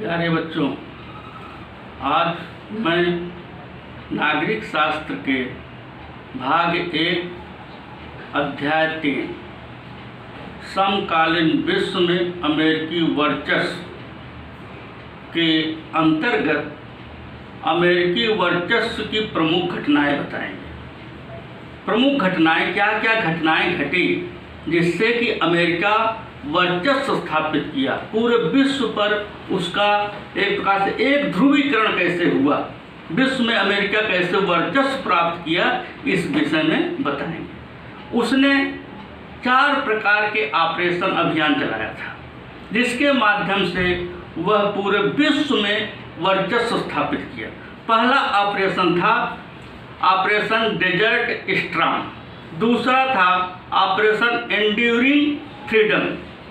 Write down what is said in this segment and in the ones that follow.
प्यारे बच्चों, आज मैं नागरिक शास्त्र के भाग 1 अध्याय 3 समकालीन विश्व में अमेरिकी वर्चस्व के अंतर्गत अमेरिकी वर्चस्व की प्रमुख घटनाएं बताएंगे। प्रमुख घटनाएं क्या क्या घटनाएं घटी जिससे कि अमेरिका वर्चस्व स्थापित किया, पूरे विश्व पर उसका एक प्रकार से एक ध्रुवीकरण कैसे हुआ, विश्व में अमेरिका कैसे वर्चस्व प्राप्त किया, इस विषय में बताएंगे। उसने 4 प्रकार के ऑपरेशन अभियान चलाया था जिसके माध्यम से वह पूरे विश्व में वर्चस्व स्थापित किया। पहला ऑपरेशन था ऑपरेशन डेजर्ट स्ट्रॉन्ग, दूसरा था ऑपरेशन एंड्यूरिंग फ्रीडम,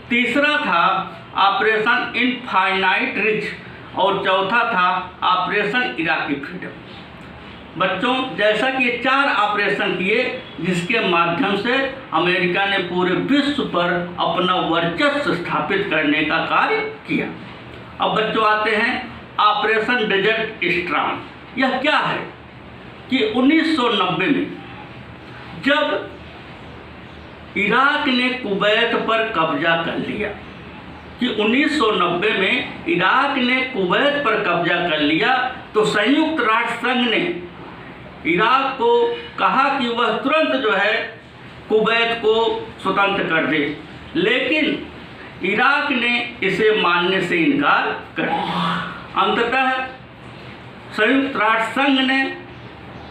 तीसरा था ऑपरेशन इनफाइनाइट रिच और चौथा था ऑपरेशन इराकी फ्रीडम। बच्चों, जैसा कि ये 4 ऑपरेशन किए जिसके माध्यम से अमेरिका ने पूरे विश्व पर अपना वर्चस्व स्थापित करने का कार्य किया। अब बच्चों आते हैं ऑपरेशन डेजर्ट स्ट्रॉन्ग। यह क्या है कि 1990 में जब इराक ने कुवैत पर कब्जा कर लिया, कि 1990 में इराक ने कुवैत पर कब्जा कर लिया, तो संयुक्त राष्ट्र संघ ने इराक को कहा कि वह तुरंत जो है कुवैत को स्वतंत्र कर दे, लेकिन इराक ने इसे मानने से इनकार कर दिया। अंततः संयुक्त राष्ट्र संघ ने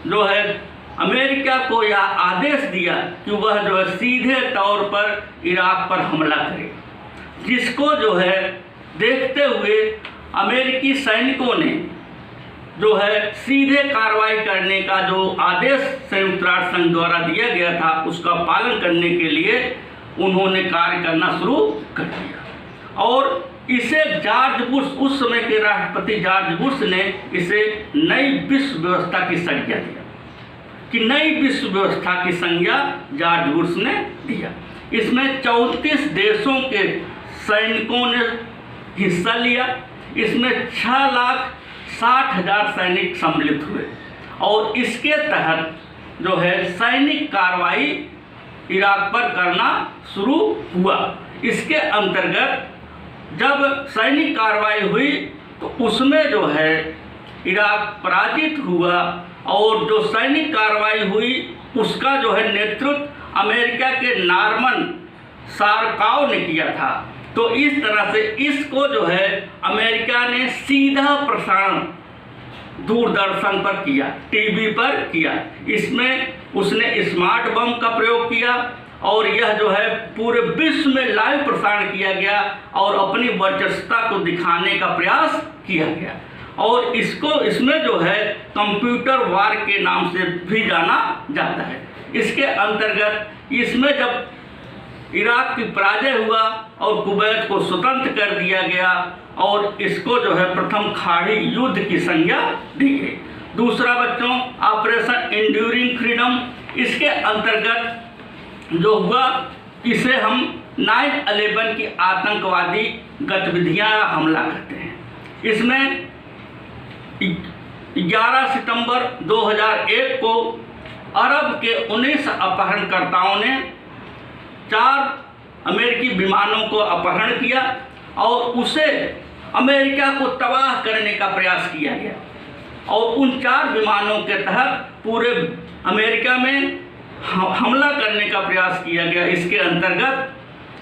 जो है अमेरिका को यह आदेश दिया कि वह जो है सीधे तौर पर इराक पर हमला करे, जिसको जो है देखते हुए अमेरिकी सैनिकों ने जो है सीधे कार्रवाई करने का जो आदेश संयुक्त राष्ट्र संघ द्वारा दिया गया था उसका पालन करने के लिए उन्होंने कार्य करना शुरू कर दिया। और इसे जॉर्ज बुश, उस समय के राष्ट्रपति जॉर्ज बुश ने इसे नई विश्व व्यवस्था की संज्ञा दिया, कि नई विश्व व्यवस्था की संज्ञा जॉर्ज बुश ने दिया। इसमें 34 देशों के सैनिकों ने हिस्सा लिया। इसमें 6,60,000 सैनिक सम्मिलित हुए और इसके तहत जो है सैनिक कार्रवाई इराक पर करना शुरू हुआ। इसके अंतर्गत जब सैनिक कार्रवाई हुई तो उसमें जो है इराक पराजित हुआ और जो सैनिक कार्रवाई हुई उसका जो है नेतृत्व अमेरिका के नॉर्मन सारकाव ने किया था। तो इस तरह से इसको जो है अमेरिका ने सीधा प्रसारण दूरदर्शन पर किया, टीवी पर किया। इसमें उसने स्मार्ट बम का प्रयोग किया और यह जो है पूरे विश्व में लाइव प्रसारण किया गया और अपनी वर्चस्वता को दिखाने का प्रयास किया गया। और इसमें जो है कंप्यूटर वार के नाम से भी जाना जाता है। इसके अंतर्गत इसमें जब इराक की पराजय हुआ और कुवैत को स्वतंत्र कर दिया गया और इसको जो है प्रथम खाड़ी युद्ध की संज्ञा दी गई। दूसरा बच्चों ऑपरेशन एंड्यूरिंग फ्रीडम, इसके अंतर्गत जो हुआ इसे हम 9/11 की आतंकवादी गतिविधियां हमला कहते हैं। इसमें 11 सितंबर 2001 को अरब के 19 अपहरणकर्ताओं ने 4 अमेरिकी विमानों को अपहरण किया और उसे अमेरिका को तबाह करने का प्रयास किया गया और उन 4 विमानों के तहत पूरे अमेरिका में हमला करने का प्रयास किया गया। इसके अंतर्गत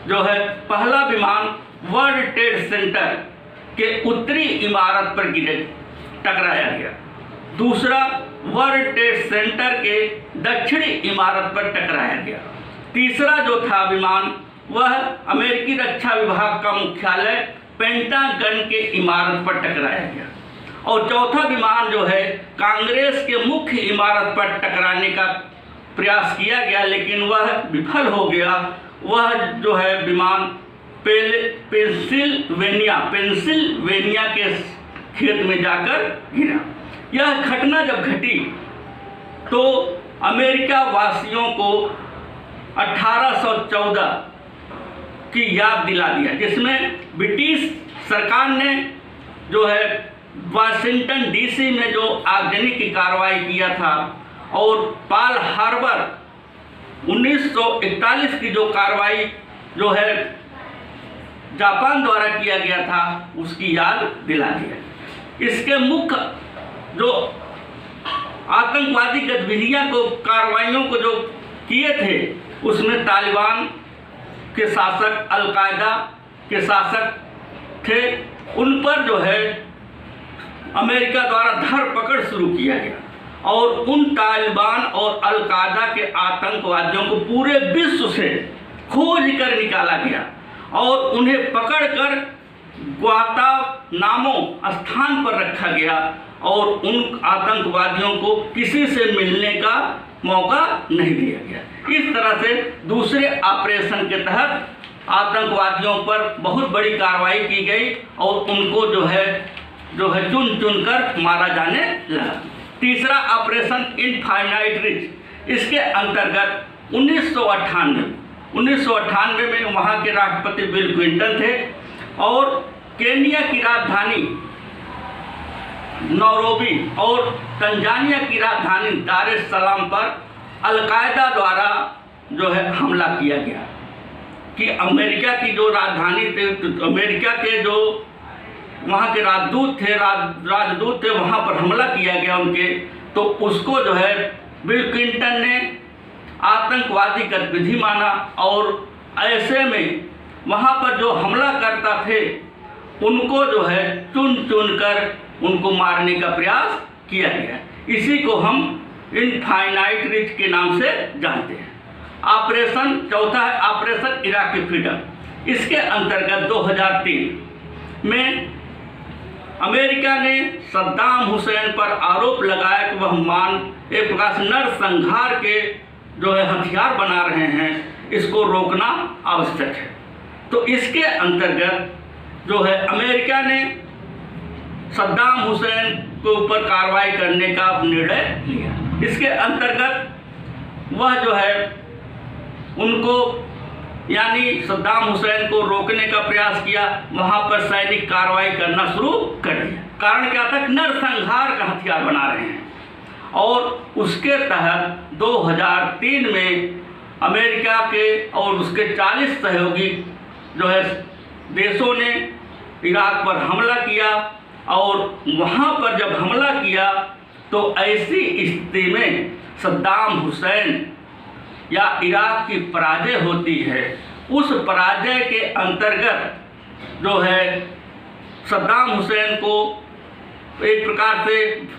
जो है पहला विमान वर्ल्ड ट्रेड सेंटर के उत्तरी इमारत पर टकराया गया, दूसरा वर्ल्ड ट्रेड सेंटर के दक्षिणी इमारत पर टकराया गया, तीसरा जो था विमान वह अमेरिकी रक्षा विभाग का मुख्यालय पेंटागन के इमारत पर टकराया गया और चौथा विमान जो है कांग्रेस के मुख्य इमारत पर टकराने का प्रयास किया गया, लेकिन वह विफल हो गया। वह जो है विमान पेंसिल्वेनिया के खेत में जाकर गिरा। यह घटना जब घटी तो अमेरिका वासियों को 1814 की याद दिला दिया, जिसमें ब्रिटिश सरकार ने जो है वाशिंगटन डीसी में जो आगजनी की कार्रवाई किया था, और पर्ल हार्बर 1941 की जो कार्रवाई जो है जापान द्वारा किया गया था, उसकी याद दिला दिया। इसके मुख्य जो आतंकवादी गतिविधियां को कार्रवाइयों को जो किए थे, उसमें तालिबान के शासक, अलकायदा के शासक थे, उन पर जो है अमेरिका द्वारा धरपकड़ शुरू किया गया और उन तालिबान और अलकायदा के आतंकवादियों को पूरे विश्व से खोज कर निकाला गया और उन्हें पकड़कर ग्वांतानामो स्थान पर रखा गया और उन आतंकवादियों को किसी से मिलने का मौका नहीं दिया गया। इस तरह से दूसरे ऑपरेशन के तहत आतंकवादियों पर बहुत बड़ी कार्रवाई की गई और उनको जो है चुन चुन कर मारा जाने लगा। तीसरा ऑपरेशन इनफाइनाइट रिच, इसके अंतर्गत 1998 में वहाँ के राष्ट्रपति बिल क्लिंटन थे और केन्या की राजधानी नैरोबी और तंजानिया की राजधानी दार एस सलाम पर अलकायदा द्वारा जो है हमला किया गया कि अमेरिका की जो राजधानी थे, अमेरिका के जो वहाँ के राजदूत थे वहाँ पर हमला किया गया उनके, तो उसको जो है बिल क्लिंटन ने आतंकवादी गतिविधि माना और ऐसे में वहाँ पर जो हमला करता थे उनको जो है चुन चुन कर उनको मारने का प्रयास किया गया। इसी को हम इनफाइनाइट रिच के नाम से जानते हैं। ऑपरेशन चौथा है ऑपरेशन इराकी फ्रीडम। इसके अंतर्गत 2003 में अमेरिका ने सद्दाम हुसैन पर आरोप लगाया कि वह एक प्रकार से नरसंहार के जो है हथियार बना रहे हैं, इसको रोकना आवश्यक है। तो इसके अंतर्गत जो है अमेरिका ने सद्दाम हुसैन के ऊपर कार्रवाई करने का निर्णय लिया। इसके अंतर्गत वह जो है उनको यानी सद्दाम हुसैन को रोकने का प्रयास किया, वहाँ पर सैनिक कार्रवाई करना शुरू कर दिया। कारण क्या था? नरसंहार का हथियार बना रहे हैं। और उसके तहत 2003 में अमेरिका के और उसके 40 सहयोगी जो है देशों ने इराक पर हमला किया और वहाँ पर जब हमला किया तो ऐसी स्थिति में सद्दाम हुसैन या इराक की पराजय होती है। उस पराजय के अंतर्गत जो है सद्दाम हुसैन को एक प्रकार से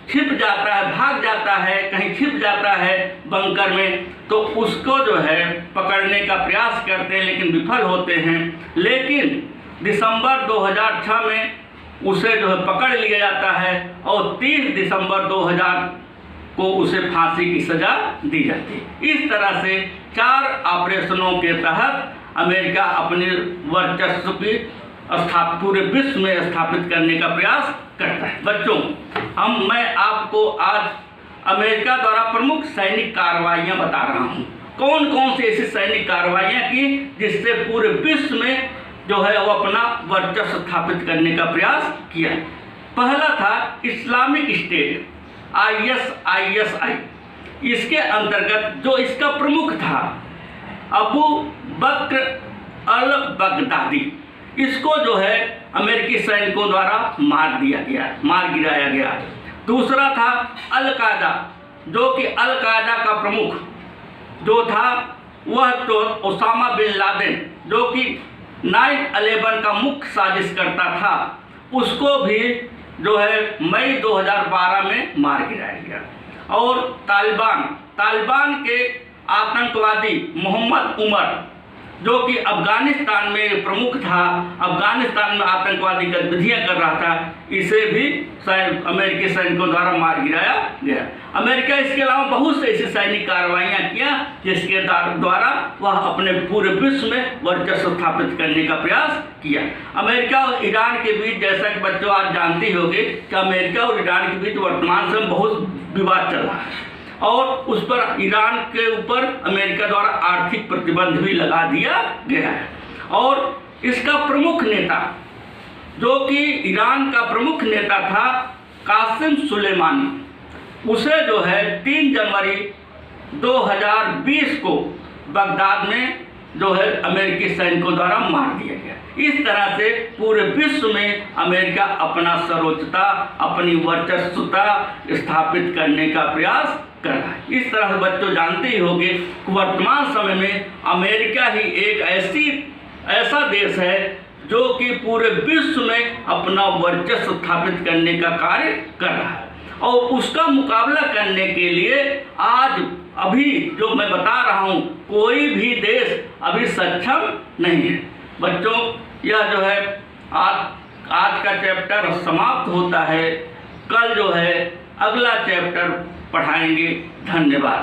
छिप जाता है, भाग जाता है, कहीं छिप जाता है बंकर में, तो उसको जो है पकड़ने का प्रयास करते हैं लेकिन विफल होते हैं। लेकिन दिसंबर 2006 में उसे जो है पकड़ लिया जाता है और 30 दिसंबर 2000 को उसे फांसी की सजा दी जाती है। इस तरह से 4 ऑपरेशनों के तहत अमेरिका अपने वर्चस्व की पूरे विश्व में स्थापित करने का प्रयास करता है। बच्चों, मैं आपको आज अमेरिका द्वारा प्रमुख सैनिक कार्रवाइयाँ बता रहा हूँ। कौन कौन सी ऐसी सैनिक कार्रवाइयाँ की जिससे पूरे विश्व में जो है वो अपना वर्चस्व स्थापित करने का प्रयास किया। पहला था इस्लामिक स्टेट ISISI। इसके अंतर्गत जो इसका प्रमुख था अबू बकर अल बगदादी, इसको जो है अमेरिकी सैनिकों द्वारा मार गिराया गया। दूसरा था अल-कायदा, जो कि अल-कायदा का प्रमुख जो था वह तो ओसामा बिन लादेन, जो कि 9/11 का मुख्य साजिश करता था, उसको भी जो है मई 2012 में मार गिराया गया। और तालिबान के आतंकवादी मोहम्मद उमर, जो कि अफगानिस्तान में प्रमुख था, अफगानिस्तान में आतंकवादी गतिविधियां कर रहा था, इसे भी अमेरिकी सैनिकों द्वारा मार गिराया गया। अमेरिका इसके अलावा बहुत से ऐसी सैनिक कार्रवाइयाँ किया जिसके द्वारा वह अपने पूरे विश्व में वर्चस्व स्थापित करने का प्रयास किया। अमेरिका और ईरान के बीच, जैसा कि बच्चों आज जानते होंगे कि अमेरिका और ईरान के बीच वर्तमान समय बहुत विवाद चल रहा है और उस पर ईरान के ऊपर अमेरिका द्वारा आर्थिक प्रतिबंध भी लगा दिया गया है। और इसका प्रमुख नेता जो कि ईरान का प्रमुख नेता था कासिम सुलेमानी, उसे जो है 3 जनवरी 2020 को बगदाद में जो है अमेरिकी सैनिकों द्वारा मार दिया गया। इस तरह से पूरे विश्व में अमेरिका अपना सर्वोच्चता, अपनी वर्चस्वता स्थापित करने का प्रयास कर रहा है। इस तरह से बच्चों जानते ही होंगे कि वर्तमान समय में अमेरिका ही एक ऐसा देश है जो कि पूरे विश्व में अपना वर्चस्व स्थापित करने का कार्य कर रहा है, और उसका मुकाबला करने के लिए आज अभी जो मैं बता रहा हूँ, कोई भी देश अभी सक्षम नहीं है। बच्चों, यह जो है आज का चैप्टर समाप्त होता है। कल जो है अगला चैप्टर पढ़ाएंगे। धन्यवाद।